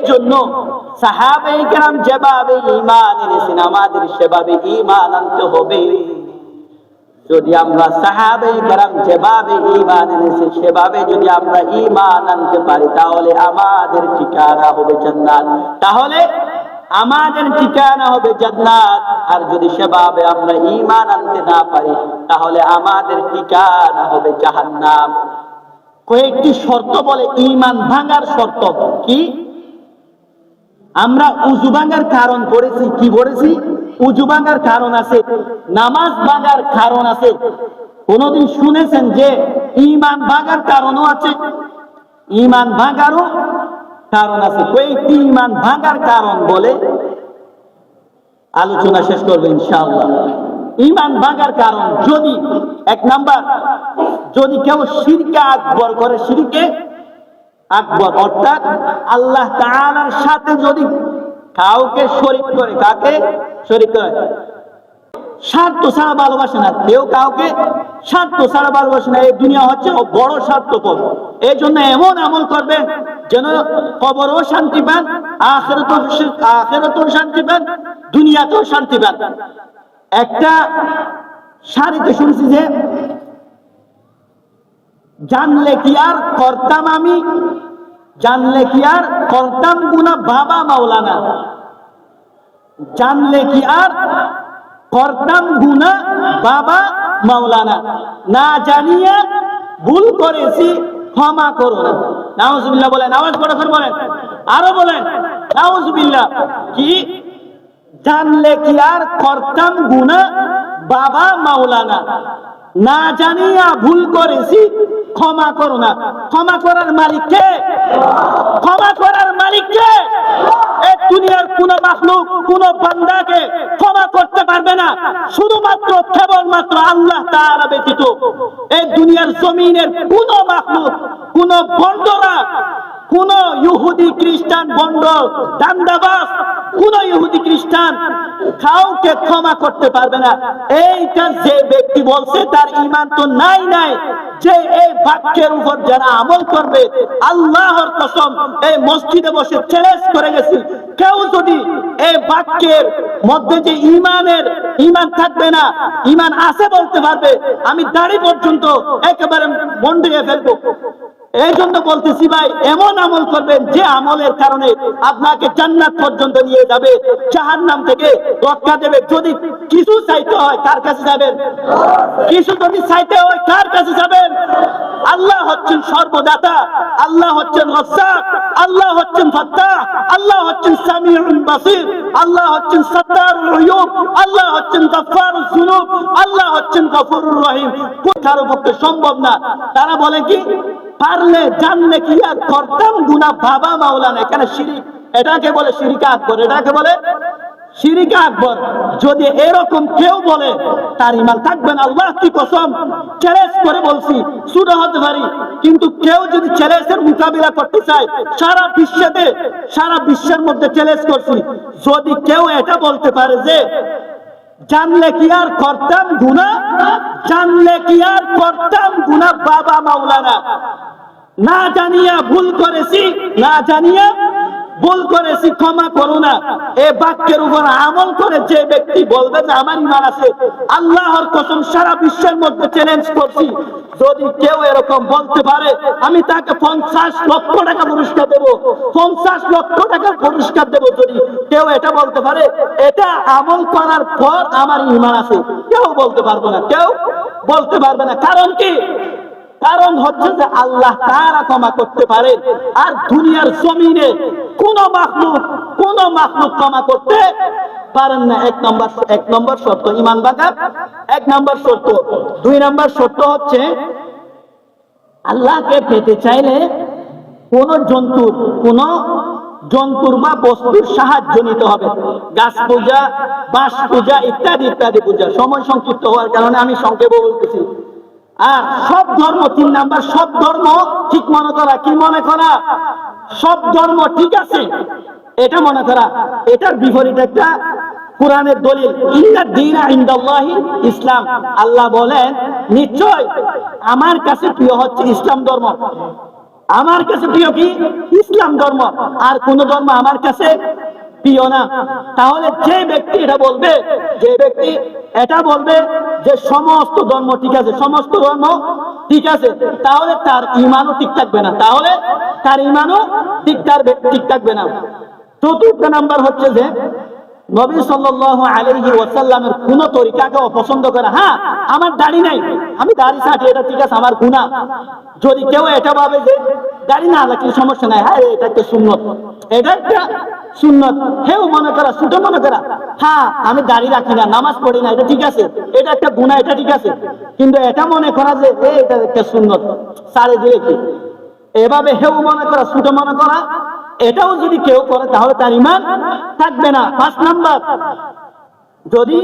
জন্য সাহাবায়ে কেরাম যেভাবে ঈমান এনেছেন আমাদের সেভাবে ঈমান আনতে হবে। যদি আমরা সাহাবায়ে কেরাম যেভাবে ঈমান এনেছে সেভাবে যদি আমরা ঈমান আনতে পারি তাহলে আমাদের ঠিকানা হবে জান্নাত, তাহলে আমাদের ঠিকানা হবে জান্নাত। আর যদি সেভাবে আমরা ঈমান আনতে না পারি তাহলে আমাদের ঠিকানা হবে জাহান্নাম। কয়েকটি শর্ত বলে ঈমান ভাঙার শর্ত কি? আমরা উযু ভাঙার কারণ পড়েছি, কি পড়েছি? উযু ভাঙার কারণ আছে, নামাজ ভাঙার কারণ আছে। কোনদিন শুনেছেন যে ঈমান ভাঙার কারণও আছে? ঈমান ভাঙারও কারণ আছে। কয়েকটি ঈমান ভাঙার কারণ বলে আলোচনা শেষ করবো ইনশাআল্লাহ। ঈমান ভাঙার কারণ, যদি এক নাম্বার, যদি কেউ শিরকে আকবর করে, শিরকে আকবর অর্থাৎ আল্লাহ তাআলার সাথে যদি কাউকে শরীক করে, কাকে শরীক করে? স্বার্থ ছাড়া ভালোবাসে না, কেউ কাউকে স্বার্থ ছাড়া ভালোবাসে না। এই দুনিয়া হচ্ছে বড় স্বার্থপর। এই জন্য এমন আমল করবেন যেন কবরও শান্তি পান, আখিরাতেও শান্তি পান, দুনিয়াতেও শান্তি পান। একটা শাড়িতে শুনছি যে জানলে কি আর করতাম আমি, জানলে কি আর করতাম গুনাহ বাবা মাওলানা, জানলে কি আর করতাম গুনাহ বাবা মাওলানা, না জানিয়া ভুল করেছি ক্ষমা করো না। নাউজুবিল্লাহ বলেন, আওয়াজ করে বলেন, আরো বলেন নাউজুবিল্লাহ। কি? জানলে কি আর করতাম গুনাহ বাবা মাওলানা, না জানিয়া ভুল করেছি ক্ষমা করো না। ক্ষমা করার মালিক কে? ক্ষমা করার মালিক কে? এই দুনিয়ার কোন মাখলুক কোন বান্দাকে ক্ষমা করতে পারবে না, শুধুমাত্র কেবলমাত্র আল্লাহ তাআলা ব্যতীত। এই দুনিয়ার জমিনের কোন মাখলুক, কোন বন্ডরা, কোন ইহুদি খ্রিস্টান বন্ড দান্দাবাজ, কোন ইহুদি খ্রিস্টান কাউকে ক্ষমা করতে পারবে না। এইটা যে ব্যক্তি বলছে তার ঈমান তো নাই। যে এই বাক্যের উপর যারা আমল করবে, আল্লাহর কসম এই মসজিদে বসে চ্যালেঞ্জ করে গেছি, কেউ যদি এই বাক্যের মধ্যে যে ঈমান থাকবে না, ঈমান আছে বলতে পারবে, আমি দাড়ি পর্যন্ত একেবারে মন্ডিয়ে ফেলবো। এই জন্য বলতেছি ভাই, এমন আমল করবেন যে আমলের কারণে আপনাকে জান্নাত পর্যন্ত নিয়ে যাবে, জাহান্নাম থেকে রক্ষা দেবে। যদি কিছু চাইতে হয় কার কাছে যাবেন? কিছু যদি চাইতে হয় কার কাছে যাবেন? আল্লাহ হচ্ছেন সর্বদাতা, আল্লাহ হচ্ছেন রাজ্জাক, আল্লাহ হচ্ছেন ফাত্তাহ, আল্লাহ হচ্ছেন সামিউল বাসির, আল্লাহ হচ্ছেন সাত্তারুল উয়ুব, আল্লাহ হচ্ছেন গাফফারুজ যুনুব, আল্লাহ হচ্ছেন গফুরুর রহিম। কারো পক্ষে সম্ভব না। তারা বলে কি? পারলে জানলে কি আর করতাম গুনাহ বাবা মাওলানা। এখানে শিরিক, এটাকে বলে শিরিক আকবর, এটাকে বলে শিরিক আকবর। যদি এরকম কেউ বলে তার ঈমান থাকবে না। আল্লাহ কি কসম, চ্যালেঞ্জ করে বলছি, ছোট হতে পারি কিন্তু কেউ যদি চ্যালেঞ্জের মোকাবিলা করতে চায়, সারা বিশ্বের মধ্যে চ্যালেঞ্জ করছি, যদি কেউ এটা বলতে পারে যে জানলে কি আর করতাম গুনাহ, জানলে কি আর করতাম গুনাহ বাবা মাওলানা, না জানিয়া ভুল করেছি, না জানিয়া ভুল করেছি ক্ষমা করো না, এই বাক্যের উপর আমল করে যে ব্যক্তি বলবে যে আমার ঈমান আছে, আল্লাহর কসম সারা বিশ্বের মধ্যে চ্যালেঞ্জ করছি, যদি কেউ এরকম বলতে পারে আমি তাকে 50 লক্ষ টাকা পুরস্কার দেব, 50 লক্ষ টাকা পুরস্কার দেব। যদি কেউ এটা বলতে পারে, এটা আমল করার পর আমার ঈমান আছে, কেউ বলতে পারবে না, কেউ বলতে পারবে না। কারণ কি? কারণ হচ্ছে যে আল্লাহ তাআলা ক্ষমা করতে পারেন, আর দুনিয়ার জমিনে কোন মাখলুক ক্ষমা করতে পারেন না। এক নম্বর শর্ত ঈমান ভাঙার, এক নম্বর শর্ত। 2 নম্বর শর্ত হচ্ছে আল্লাহকে পেতে চাইলে কোন জন্তুর বা বস্তুর সাহায্য নিতে হবে। গাছ পূজা, বাঁশ পূজা ইত্যাদি পূজা। সময় সংক্ষিপ্ত হওয়ার কারণে আমি সংক্ষেপে বলতেছি। আর সব ধর্ম, 3 নাম্বার, সব ধর্ম ঠিক মনে করা। কি মনে করা? সব ধর্ম ঠিক আছে এটা মনে করা। এটার বিপরীত একটা কোরআনের দলিল, ইন্নাদ দীনা ইনদাল্লাহি ইসলাম। আল্লাহ বলেন নিশ্চয় আমার কাছে প্রিয় হচ্ছে ইসলাম ধর্ম। আমার কাছে প্রিয় কি? ইসলাম ধর্ম, আর কোন ধর্ম আমার কাছে প্রিয় না। তাহলে যে ব্যক্তি এটা বলবে, যে ব্যক্তি এটা বলবে যে সমস্ত ধর্ম ঠিক আছে, সমস্ত ধর্ম ঠিক আছে, তাহলে তার ঈমানও ঠিক থাকবে না, তাহলে তার ঈমানও ঠিক থাকবে না। চতুর্থ নাম্বার হচ্ছে যে নবী সাল্লাল্লাহু আলাইহি ওয়াসাল্লামের কোন তরিকাকে অপছন্দ করে। হ্যাঁ, আমার দাড়ি নাই, আমি দাড়ি ছাটি, এটা ঠিক আছে, আমার গুনাহ। যদি কেউ এটা ভাবে যে দাড়ি না রাখলে সমস্যা নাই, হ্যাঁ এটা একটা সুন্নত, এটা একটা সুন্নত, হেও মনে করা, ছোট মনে করা, হ্যাঁ আমি দাড়ি রাখি না, নামাজ পড়ি না, এটা ঠিক আছে, এটা একটা গুনাহ, এটা ঠিক আছে, কিন্তু এটা মনে করা যে এটা একটা সুন্নত, সারে দিলে কি, এভাবে হেউ মনে করা, ছোট মনে করা, এটাও যদি কেউ করে তাহলে তার ঈমান থাকবে না। 5 নাম্বার, যদি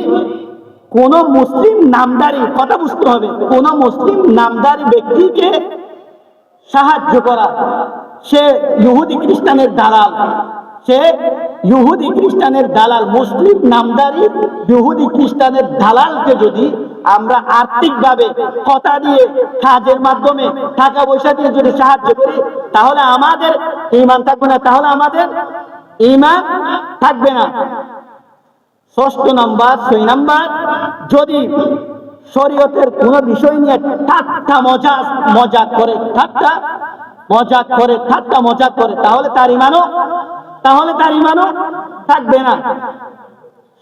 কোন মুসলিম নামদারি, কথা বুঝতে হবে, কোন মুসলিম নামদারি ব্যক্তিকে সাহায্য করা, সে ইহুদি খ্রিস্টানের দালাল, সে ইহুদি খ্রিস্টানের দালাল, মুসলিম নামদারি ইহুদি খ্রিস্টানের দালালকে যদি আমরা আর্থিকভাবে কথা দিয়ে, কাজের মাধ্যমে, টাকা পয়সা দিয়ে যদি সাহায্য করি, তাহলে আমাদের ঈমান থাকবে না, তাহলে আমাদের ঈমান থাকবে না। 6 নাম্বার, যদি শরীয়তের কোন বিষয় নিয়ে ঠাট্টা মজাক করে, তাহলে তার ঈমানও থাকবে না।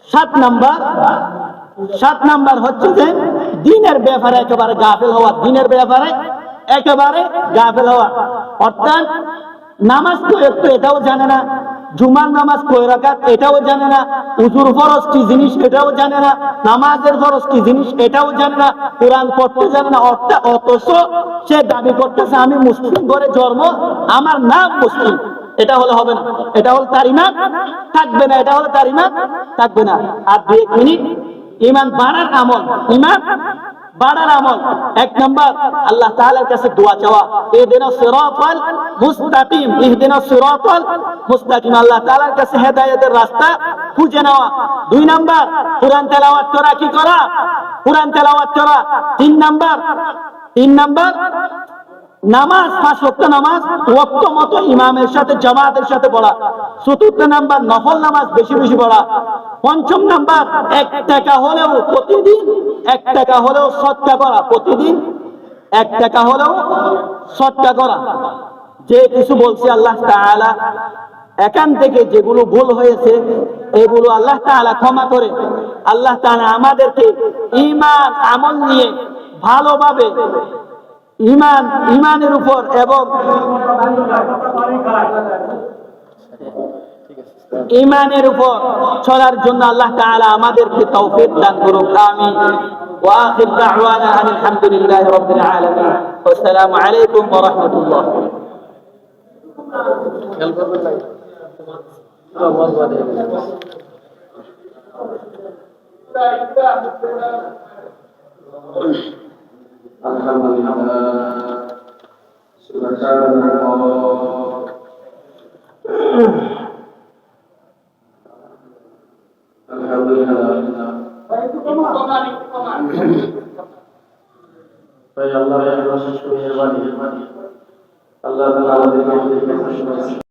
7 নাম্বার হচ্ছে যে দ্বীনের ব্যাপারে একেবারে গাফেল হওয়া, দ্বীনের ব্যাপারে একেবারে গাফেল হওয়া, অর্থাৎ নামাজ তো একটু এটাও জানে না, জুমার নামাজ কয় রাকাত এটাও জানে না, উজুর ফরজ কি জিনিস এটাও জানে না, নামাজের ফরজ কি জিনিস এটাও জানে না, কোরআন পড়তে জানে না, অথচ সে দাবি করতেছে আমি মুসলিম ঘরে জন্ম, আমার নাম মুসলিম। এটা হলে হবে না, এটা হলে তার ঈমান থাকবে না, এটা হলে তার ঈমান থাকবে না। আর 2 মিনিট, ঈমান বাড়ার আমল, ঈমান বাড়ার আমল। 1 নাম্বার, আল্লাহ তাআলার কাছে দোয়া চাওয়া, ইহদিনাস সিরাতাল মুস্তাকিম, ইহদিনাস সিরাতাল মুস্তাকিম, আল্লাহ তাআলার কাছে হেদায়েতের রাস্তা খুঁজে নেওয়া। 2 নাম্বার, কোরআন তেলাওয়াত করা, কি করা? কোরআন তেলাওয়াত করা। 3 নাম্বার, নামাজ, 5 ওয়াক্ত নামাজ ওয়াক্ত মতো ইমামের সাথে, জামাতের সাথে পড়া। 4 নাম্বার, নফল নামাজ বেশি বেশি পড়া। 5 নাম্বার, 1 টাকা হলেও প্রতিদিন, 1 টাকা হলেও সদকা করা, প্রতিদিন 1 টাকা হলেও সদকা করা। যে কিছু বলছি আল্লাহ তাআলা এখান থেকে যেগুলো ভুল হয়েছে এগুলো আল্লাহ তাআলা ক্ষমা করে আল্লাহ তাআলা আমাদেরকে ঈমান আমল নিয়ে ভালোভাবে ঈমানের উপর এবং ঈমানের উপর চলার জন্য আল্লাহ তাআলা আমাদেরকে তৌফিক দান করুন। আমিন। ওয়া আখির দাওয়ানা আলহামদুলিল্লাহি রাব্বিল আলামিন। আসসালামু আলাইকুম ওয়া রাহমাতুল্লাহ। আল্লাহ